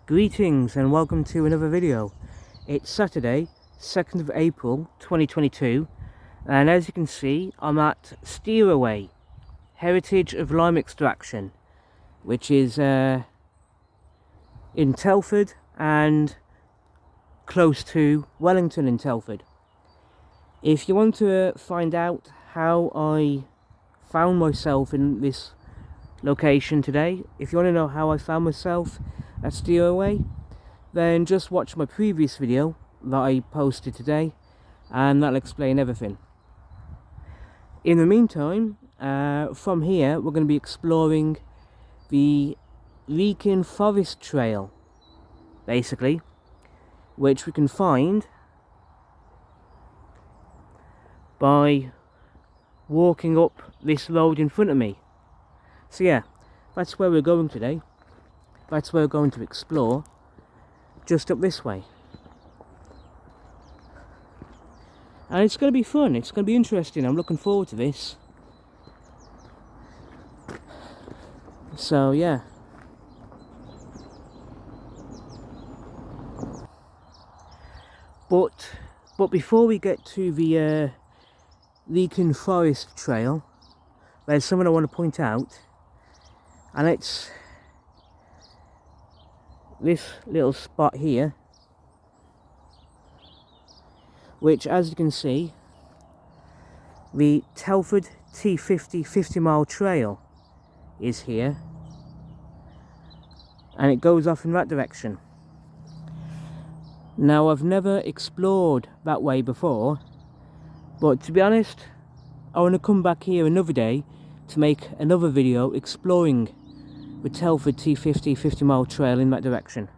Greetings and welcome to another video. It's Saturday, 2nd of April 2022, and as you can see I'm at Steeraway, Heritage of Lime Extraction, which is in Telford and close to Wellington in Telford. If you want to find out how I found myself in this location today, if you want to know how I found myself at Steeraway, then just watch my previous video that I posted today and that'll explain everything. In the meantime, from here we're going to be exploring the Wrekin Forest Trail, basically, which we can find by walking up this road in front of me. So yeah, that's where we're going today. That's where we're going to explore, just up this way. And it's going to be fun, it's going to be interesting, I'm looking forward to this. So yeah. But before we get to the Wrekin Forest Trail, there's something I want to point out, and it's this little spot here, which, as you can see, the Telford T50 50-mile trail is here, and it goes off in that direction. Now, I've never explored that way before, but to be honest, I want to come back here another day to make another video exploring the Telford T50 50-mile trail in that direction.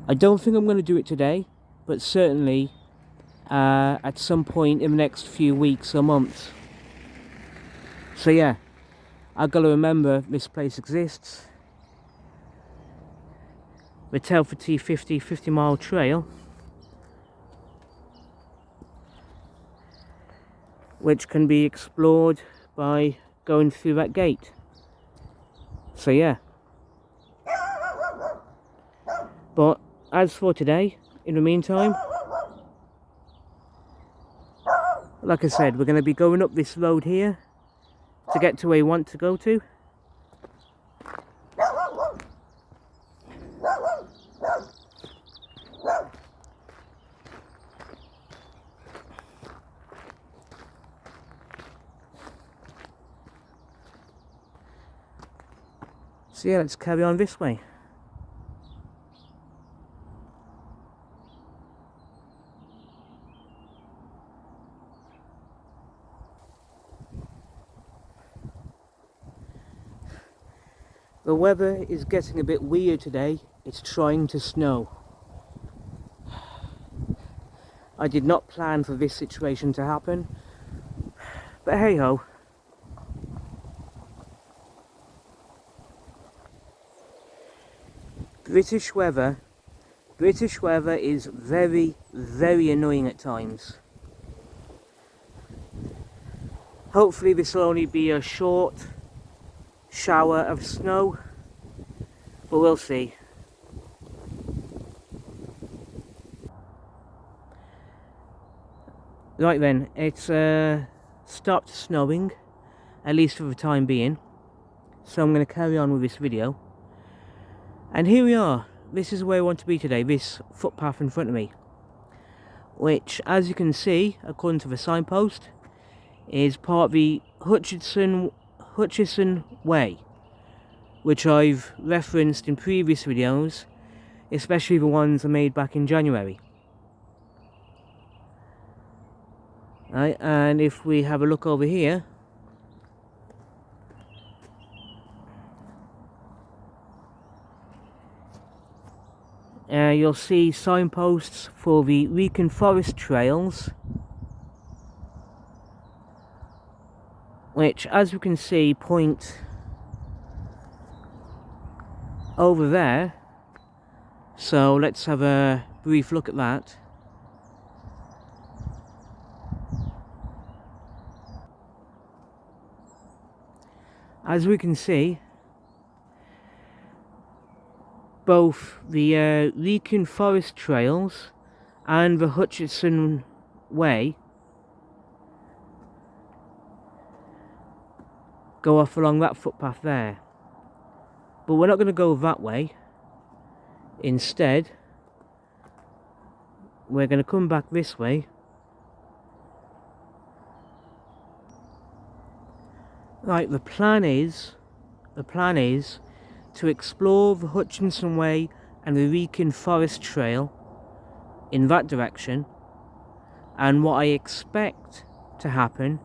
I don't think I'm going to do it today, but certainly at some point in the next few weeks or months. So yeah, I've got to remember this place exists. The Telford T50 50-mile trail, which can be explored by going through that gate. So yeah. But as for today, in the meantime, like I said, we're going to be going up this road here to get to where we want to go to. So yeah, let's carry on this way. The weather is getting a bit weird today. It's trying to snow. I did not plan for this situation to happen, but hey ho. British weather is very, very annoying at times. Hopefully this will only be a short shower of snow, but we'll see. Right then, it's stopped snowing, at least for the time being, so I'm going to carry on with this video. And here we are. This is where I want to be today, this footpath in front of me, which, as you can see, according to the signpost, is part of the Hutchison Way, which I've referenced in previous videos, especially the ones I made back in January. Right, and if we have a look over here, you'll see signposts for the Wrekin Forest Trails, which, as we can see, point over there. So let's have a brief look at that. As we can see, both the Wrekin forest trails and the Hutchinson Way go off along that footpath there. But we're not going to go that way. Instead, we're going to come back this way. Right, the plan is to explore the Hutchinson Way and the Wrekin Forest Trail in that direction, and what I expect to happen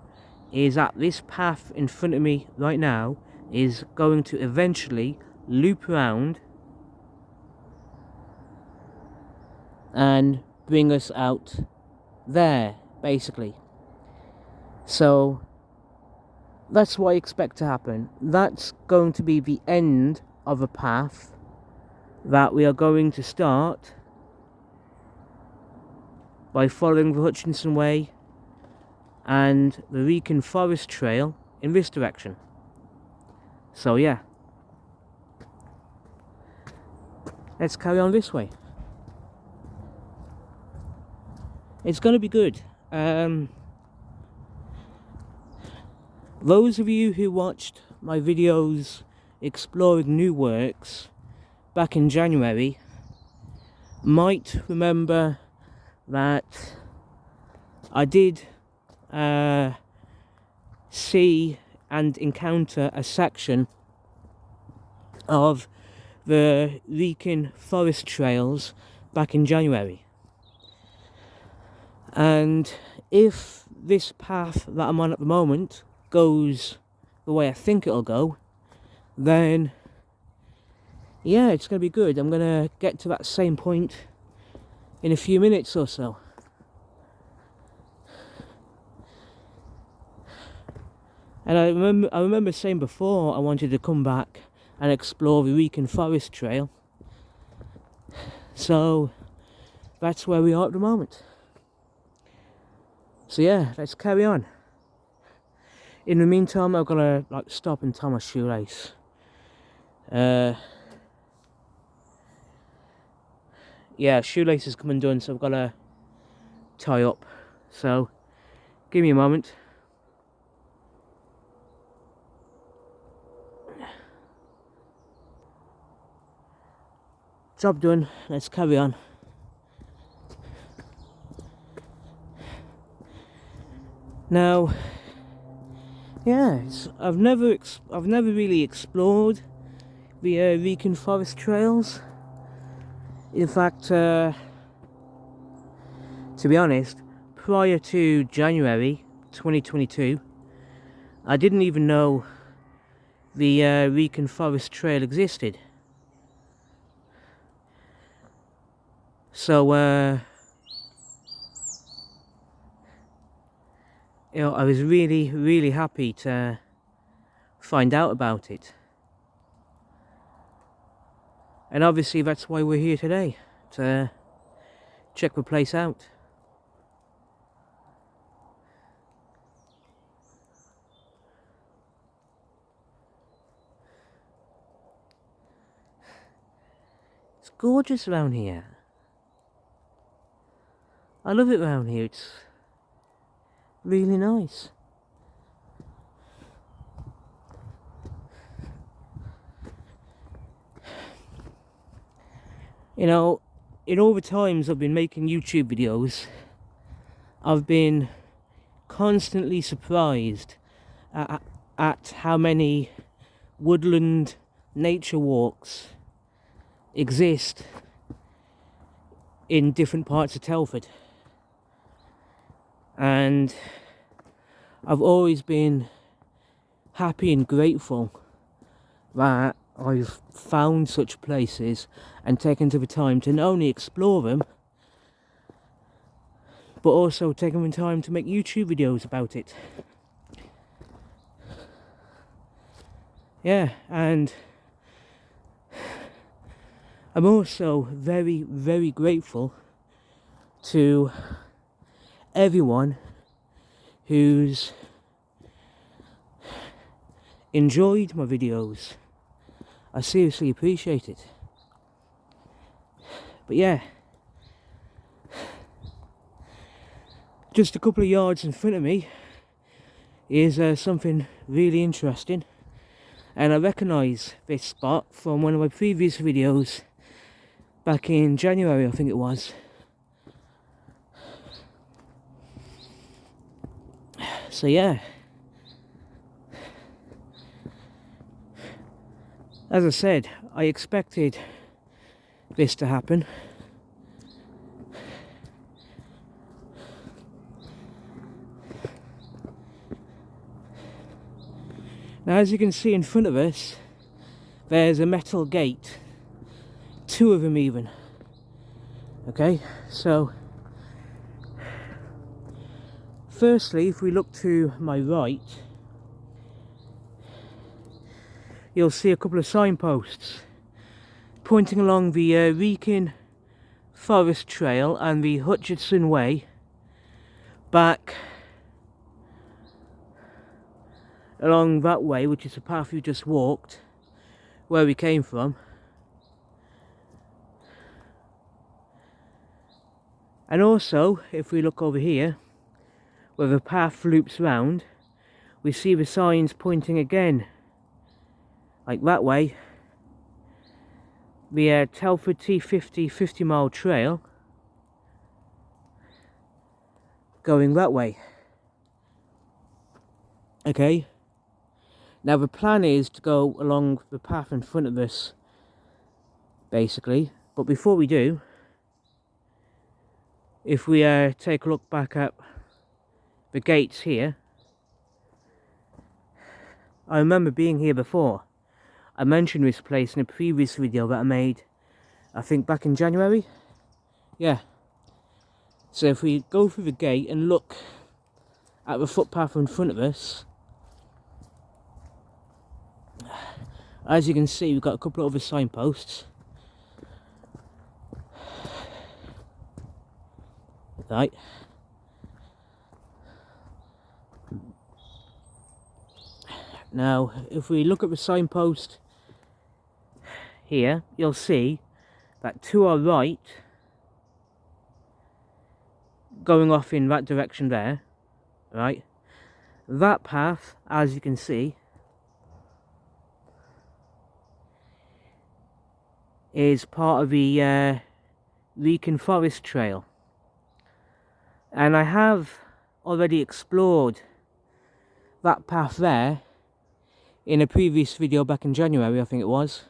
is that this path in front of me right now is going to eventually loop around and bring us out there, basically. So that's what I expect to happen. That's going to be the end of a path that we are going to start by following the Hutchinson Way and the Wrekin Forest Trail in this direction. So yeah, let's carry on this way. It's going to be good. Those of you who watched my videos exploring new works back in January might remember that I did see and encounter a section of the Wrekin forest trails back in January. And if this path that I'm on at the moment goes the way I think it'll go, then yeah, it's going to be good. I'm going to get to that same point in a few minutes or so. And I remember saying before I wanted to come back and explore the Wrekin Forest Trail. So that's where we are at the moment. So yeah, let's carry on. In the meantime, I've got to stop and tie my shoelace. Yeah, shoelace is come undone, so I've got to tie up. So give me a moment. Job done. Let's carry on. Now, yeah, I've never really explored the Wrekin forest trails. In fact, to be honest, prior to January 2022, I didn't even know the Wrekin forest trail existed. So, you know, I was really happy to find out about it. And obviously that's why we're here today, to check the place out. It's gorgeous around here. I love it around here, it's really nice. You know, in all the times I've been making YouTube videos, I've been constantly surprised at how many woodland nature walks exist in different parts of Telford. And I've always been happy and grateful that I've found such places and taken to the time to not only explore them, but also taken the time to make YouTube videos about it. Yeah, and I'm also very grateful to everyone who's enjoyed my videos. I seriously appreciate it. But yeah, just a couple of yards in front of me is something really interesting, and I recognise this spot from one of my previous videos back in January, I think it was. So yeah, as I said, I expected this to happen. Now, as you can see in front of us, there's a metal gate, 2 of them even. Okay, so firstly, if we look to my right, you'll see a couple of signposts pointing along the Wrekin Forest Trail and the Hutchinson Way back along that way, which is the path we just walked, where we came from. And also, if we look over here, where the path loops round, we see the signs pointing again, like that way, the Telford T50 50-mile trail, going that way. Okay, now the plan is to go along the path in front of us, basically, but before we do, if we take a look back at the gates here, I remember being here before. I mentioned this place in a previous video that I made, I think back in January. Yeah. So if we go through the gate and look at the footpath in front of us, as you can see, we've got a couple of other signposts. Right. Now, if we look at the signpost here, you'll see that to our right, going off in that direction there, right, that path, as you can see, is part of the Wrekin Forest Trail. And I have already explored that path there in a previous video back in January, I think it was.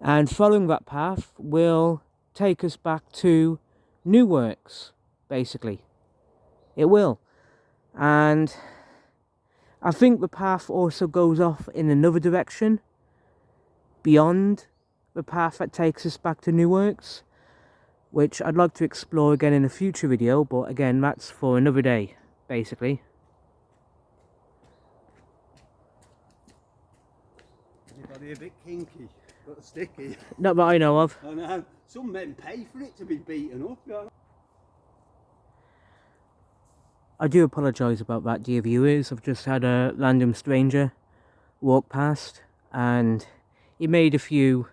And following that path will take us back to New Works, basically. It will. And I think the path also goes off in another direction beyond the path that takes us back to New Works, which I'd like to explore again in a future video, but again, that's for another day, basically. Everybody a bit kinky, got sticky. Not that I know of. I know, some men pay for it to be beaten up. You know? I do apologise about that, dear viewers. I've just had a random stranger walk past and he made a few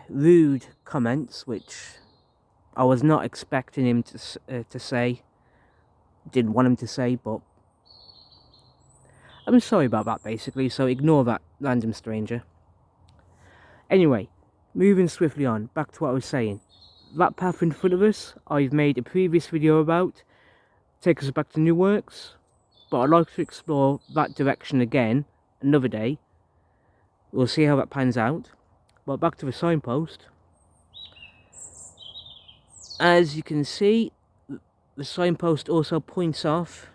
rude comments, which I was not expecting him to say. Didn't want him to say, but I'm sorry about that, basically, so ignore that random stranger. Anyway, moving swiftly on, back to what I was saying. That path in front of us, I've made a previous video about, takes us back to New Works, but I'd like to explore that direction again, another day. We'll see how that pans out. But back to the signpost. As you can see, the signpost also points off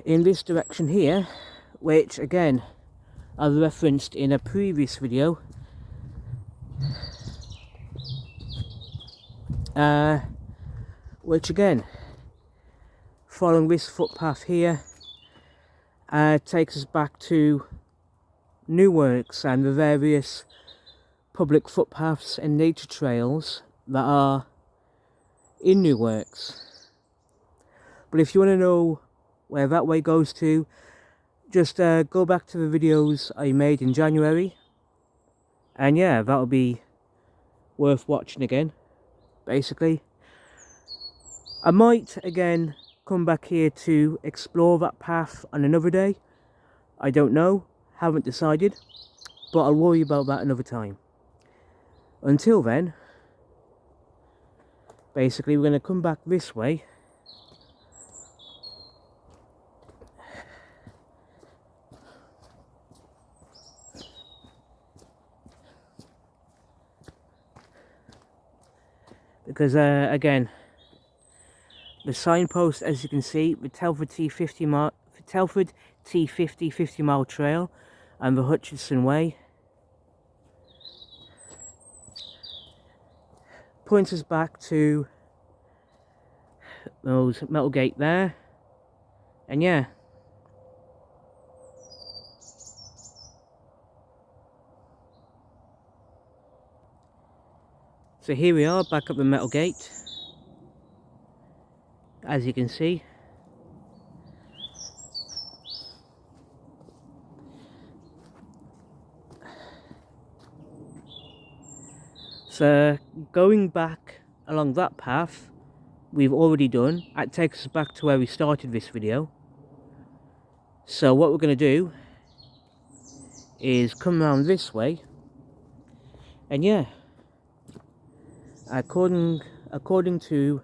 in this direction here, which again I've referenced in a previous video. Which again, following this footpath here, takes us back to New Works and the various public footpaths and nature trails that are in New Works. But if you want to know where that way goes to. Just go back to the videos I made in January, and yeah, that'll be worth watching again, basically. I might again come back here to explore that path on another day. I don't know, haven't decided, but I'll worry about that another time. Until then, basically we're going to come back this way. Because again, the signpost, as you can see, the Telford T50 50-mile trail and the Hutchinson Way points us back to those metal gate there, and yeah. So here we are, back up the metal gate, as you can see. So going back along that path, we've already done. That takes us back to where we started this video. So what we're going to do is come around this way, and yeah, according to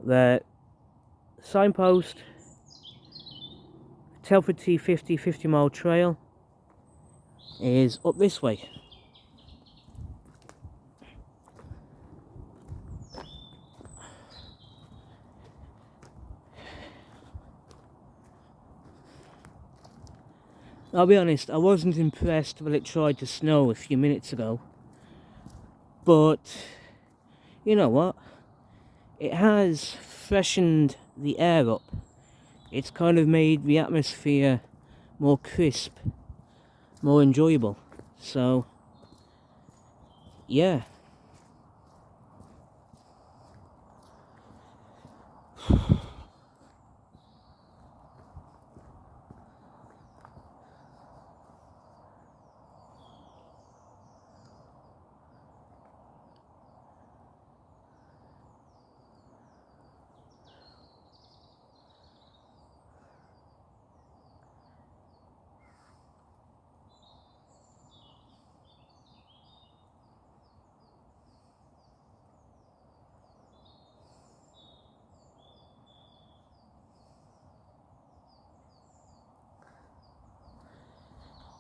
the signpost, Telford T50 50-mile trail is up this way. I'll be honest, I wasn't impressed when it tried to snow a few minutes ago, but you know what, it has freshened the air up. It's kind of made the atmosphere more crisp, more enjoyable. So yeah.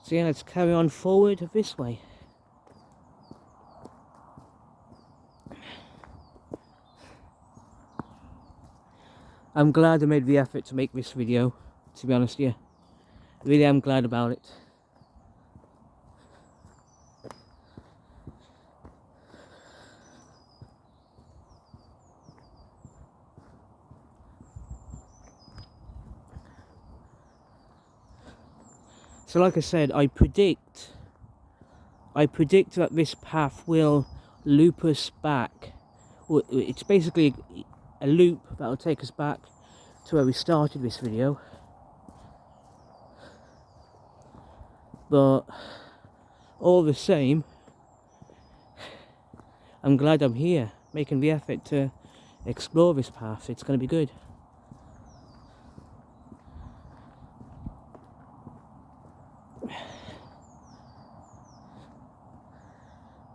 So yeah, let's carry on forward this way. I'm glad I made the effort to make this video, to be honest, yeah. Really am glad about it. So like I said, I predict that this path will loop us back. Well, it's basically a loop that will take us back to where we started this video. But all the same, I'm glad I'm here, making the effort to explore this path. It's going to be good.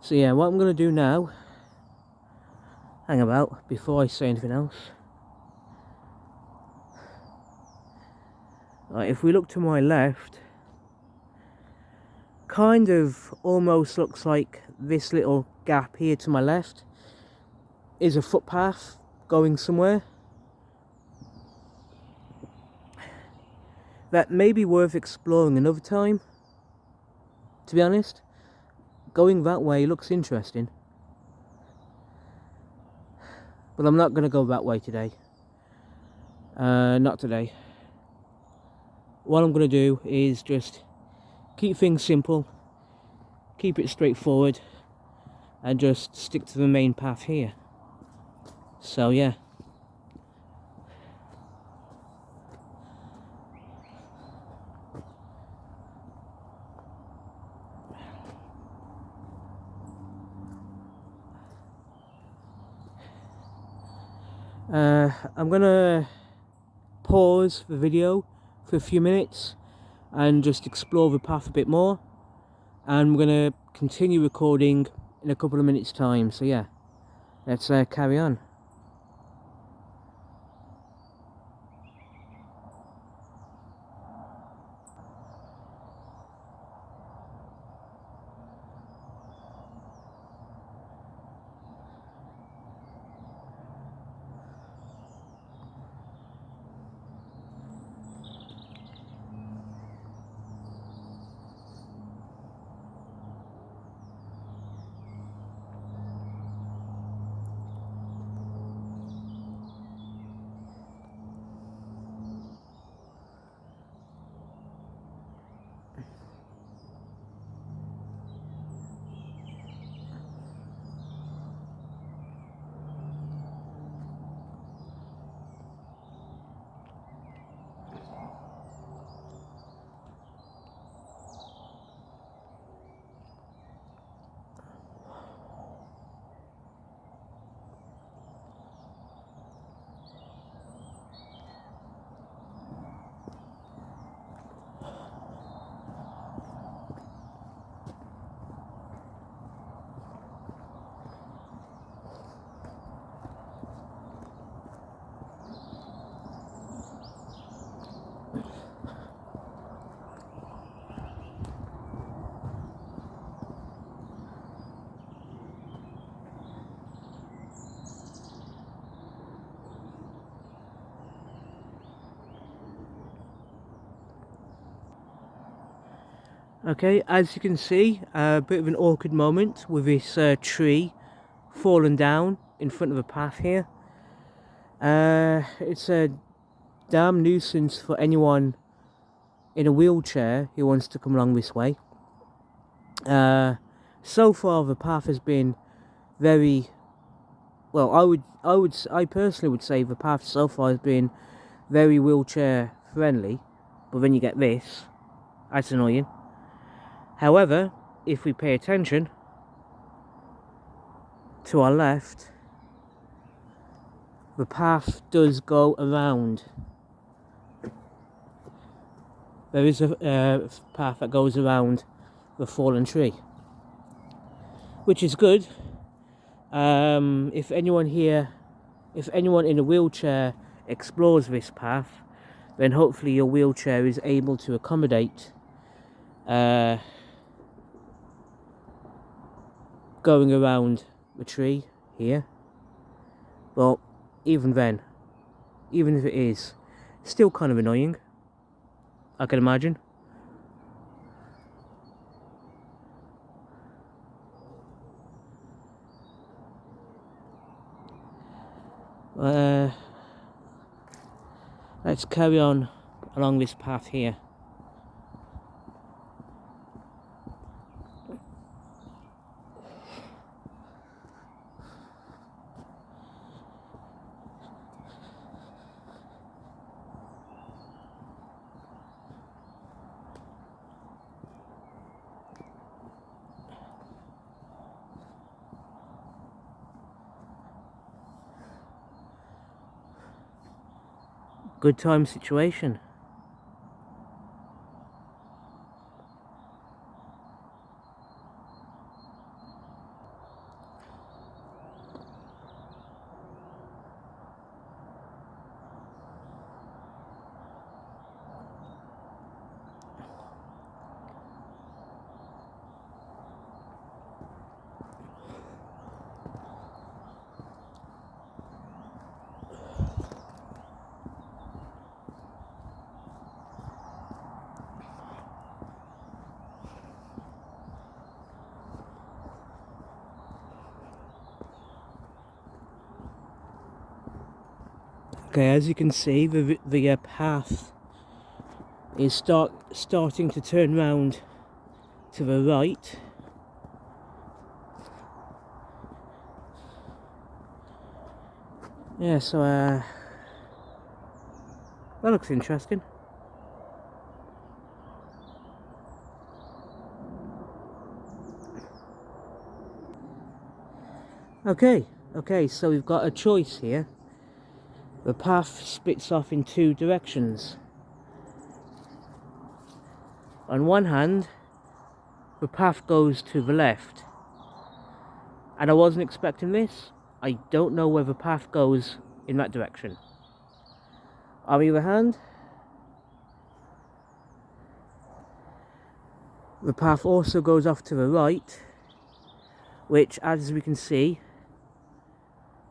So yeah, what I'm going to do now, hang about before I say anything else. Right, if we look to my left, kind of almost looks like this little gap here to my left is a footpath going somewhere. That may be worth exploring another time, to be honest. Going that way looks interesting, but I'm not going to go that way today. Not today. What I'm going to do is just keep things simple, keep it straightforward, and just stick to the main path here. So yeah. I'm gonna pause the video for a few minutes and just explore the path a bit more, and we're gonna continue recording in a couple of minutes time. So yeah, let's carry on. Okay, as you can see, a bit of an awkward moment with this tree fallen down in front of the path here. It's a damn nuisance for anyone in a wheelchair who wants to come along this way. So far the path has been very well. I personally would say the path so far has been very wheelchair friendly, but then you get this. That's annoying. However, if we pay attention to our left, the path does go around. There is a path that goes around the fallen tree, which is good. If anyone in a wheelchair explores this path, then hopefully your wheelchair is able to accommodate going around the tree here. But even then, even if it is, it's still kind of annoying, I can imagine. Let's carry on along this path here. Good time situation. Okay, as you can see, the path is starting to turn round to the right. Yeah, so that looks interesting. Okay, so we've got a choice here. The path splits off in two directions. On one hand, the path goes to the left, and I wasn't expecting this. I don't know where the path goes in that direction. On the other hand, the path also goes off to the right, which, as we can see,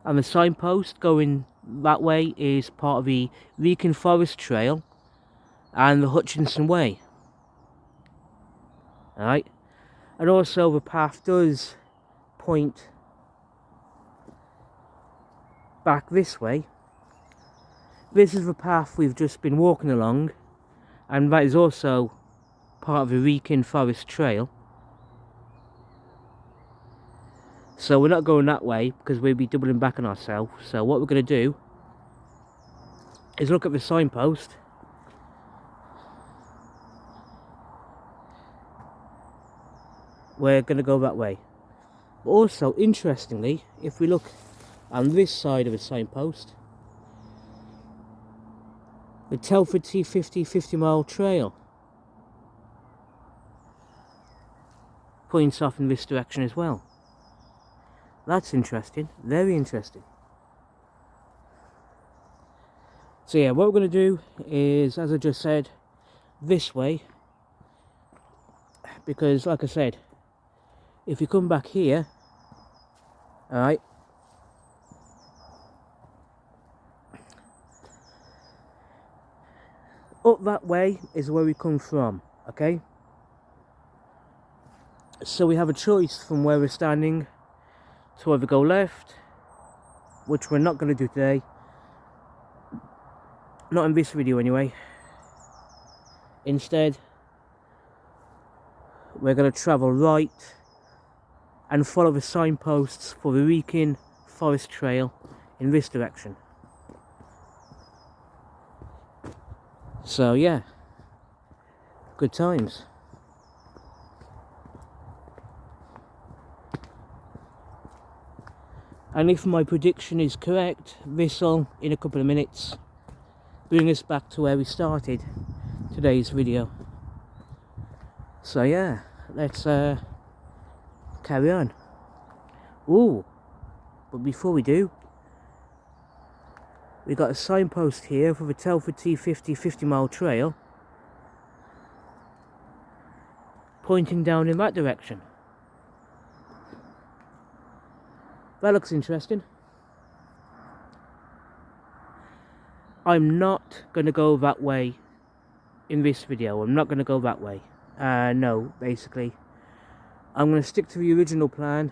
and the signpost going that way is part of the Wrekin Forest Trail and the Hutchinson Way. Alright, and also the path does point back this way. This is the path we've just been walking along, and that is also part of the Wrekin Forest Trail. So we're not going that way because we'll be doubling back on ourselves. So what we're going to do is look at the signpost. We're going to go that way. But also, interestingly, if we look on this side of the signpost, the Telford T50 50-mile trail points off in this direction as well. That's interesting, very interesting. So yeah, what we're going to do is, as I just said, this way, because like I said, if you come back here, alright, up that way is where we come from, okay? So we have a choice from where we're standing to either go left, which we're not going to do today, not in this video anyway. Instead, we're going to travel right and follow the signposts for the Wrekin Forest Trail in this direction. So yeah, good times. And if my prediction is correct, this'll, in a couple of minutes, bring us back to where we started today's video. So yeah, let's carry on. Ooh, but before we do, we got a signpost here for the Telford T50 50-mile trail, pointing down in that direction. That looks interesting. I'm not going to go that way in this video. I'm not going to go that way. No, basically. I'm going to stick to the original plan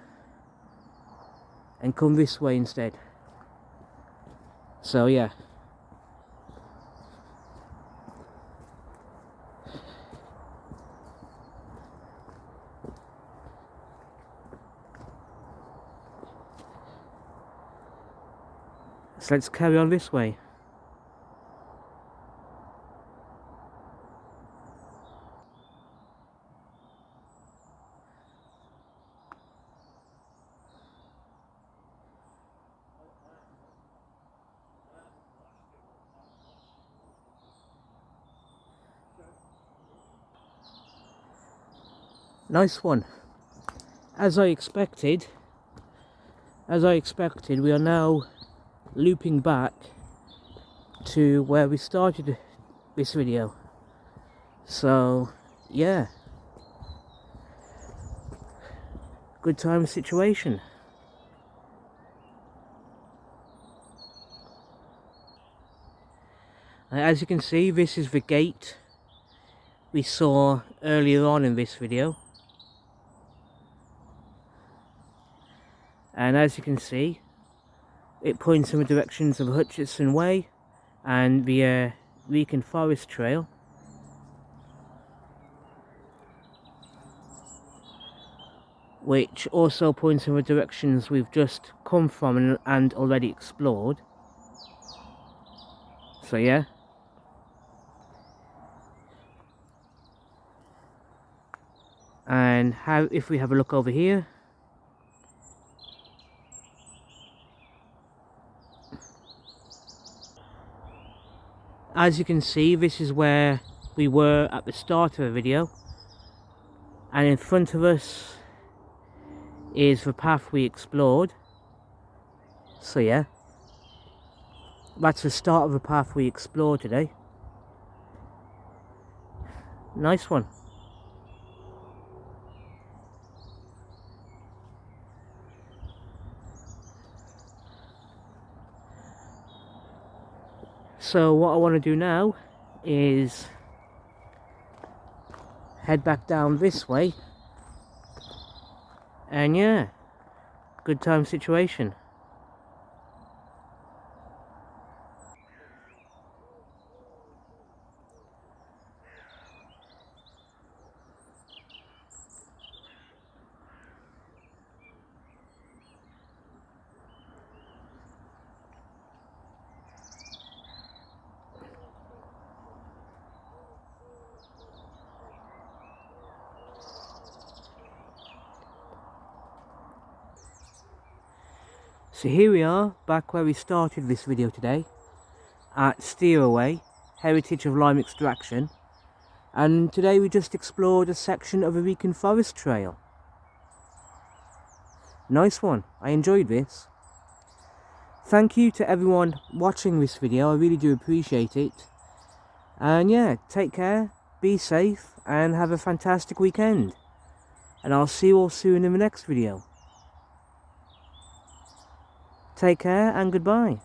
and come this way instead. So yeah. So let's carry on this way. Nice one. As I expected, we are now looping back to where we started this video. So yeah, good time situation. As you can see, this is the gate we saw earlier on in this video. And as you can see, it points in the directions of Hutchinson Way and the Wrekin Forest Trail. Which also points in the directions we've just come from and already explored. So yeah. And if we have a look over here, As you can see, this is where we were at the start of the video, and in front of us is the path we explored. So yeah, that's the start of the path we explored today. Nice one. So what I want to do now is head back down this way, and yeah, good time situation. So here we are, back where we started this video today, at Steeraway, Heritage of Lime Extraction, and today we just explored a section of a Wrekin Forest Trail. Nice one, I enjoyed this. Thank you to everyone watching this video, I really do appreciate it. And yeah, take care, be safe, and have a fantastic weekend. And I'll see you all soon in the next video. Take care and goodbye.